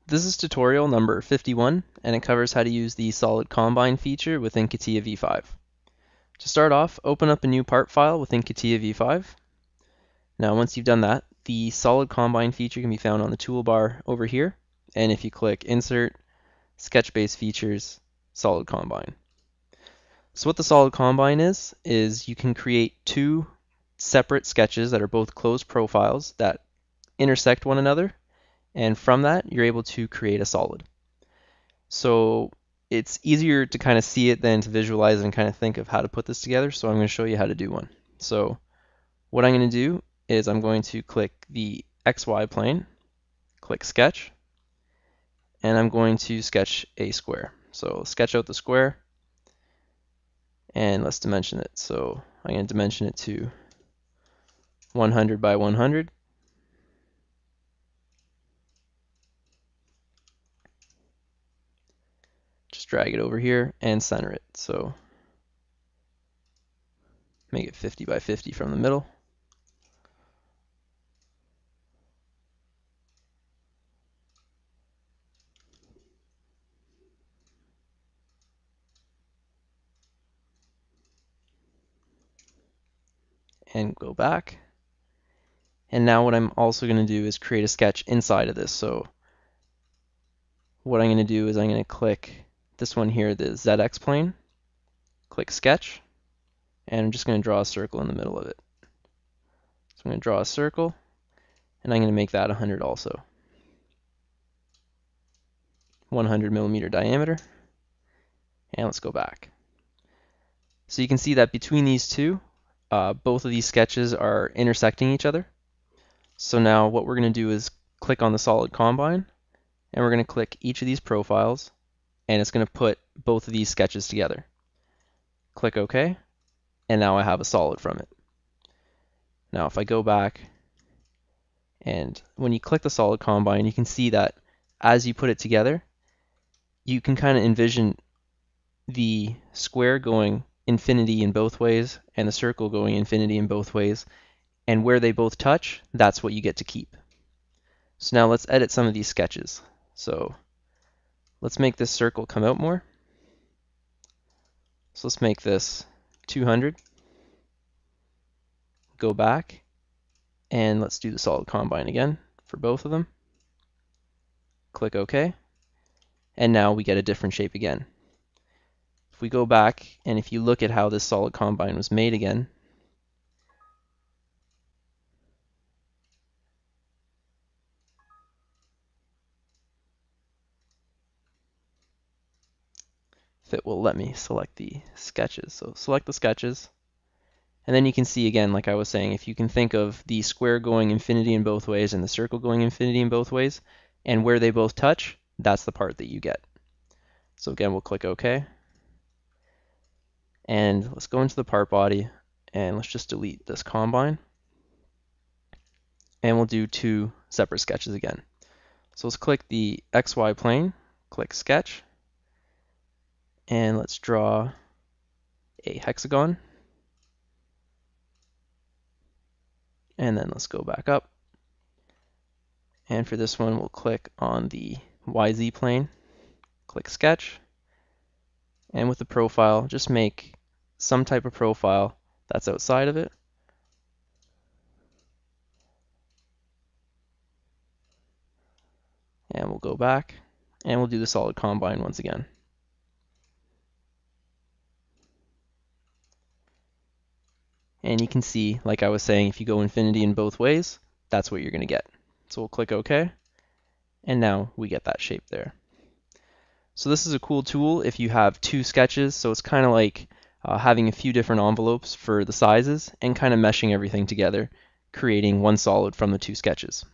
This is tutorial number 51, and it covers how to use the Solid Combine feature within CATIA V5. To start off, open up a new part file within CATIA V5. Now, once you've done that, the Solid Combine feature can be found on the toolbar over here, and if you click Insert, Sketch-Based Features, Solid Combine. So what the Solid Combine is you can create two separate sketches that are both closed profiles that intersect one another, and from that you're able to create a solid. So it's easier to kind of see it than to visualize and kind of think of how to put this together, so I'm going to show you how to do one. So what I'm going to do is I'm going to click the XY plane, click Sketch, and I'm going to sketch a square. So sketch out the square, and let's dimension it. So I'm going to dimension it to 100 by 100. Just drag it over here and center it. So make it 50 by 50 from the middle. And go back. And now what I'm also going to do is create a sketch inside of this. So what I'm going to do is I'm going to click this one here, the ZX plane, click Sketch, and I'm just going to draw a circle in the middle of it. So I'm going to draw a circle, and I'm going to make that 100 also. 100 millimeter diameter, and let's go back. So you can see that between these two, both of these sketches are intersecting each other. So now what we're going to do is click on the Solid Combine, and we're going to click each of these profiles, and it's going to put both of these sketches together. Click OK, and now I have a solid from it. Now if I go back, and when you click the Solid Combine, you can see that as you put it together, you can kind of envision the square going infinity in both ways and the circle going infinity in both ways, and where they both touch, that's what you get to keep. So now let's edit some of these sketches. So let's make this circle come out more. So let's make this 200. Go back, and let's do the Solid Combine again for both of them. Click OK, and now we get a different shape again. If we go back, and if you look at how this Solid Combine was made again, if it will let me select the sketches. So select the sketches, and then you can see again, like I was saying, if you can think of the square going infinity in both ways and the circle going infinity in both ways, and where they both touch, that's the part that you get. So again, we'll click OK. And let's go into the part body, and let's just delete this combine. And we'll do two separate sketches again. So let's click the XY plane, click Sketch, and let's draw a hexagon. And then let's go back up. And for this one, we'll click on the YZ plane, click Sketch, and with the profile, just make some type of profile that's outside of it. And we'll go back, and we'll do the Solid Combine once again. And you can see, like I was saying, if you go infinity in both ways, that's what you're going to get. So we'll click OK, and now we get that shape there. So this is a cool tool if you have two sketches, so it's kind of like having a few different envelopes for the sizes and kind of meshing everything together, creating one solid from the two sketches.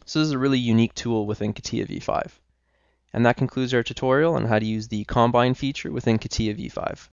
So this is a really unique tool within CATIA V5. And that concludes our tutorial on how to use the Combine feature within CATIA V5.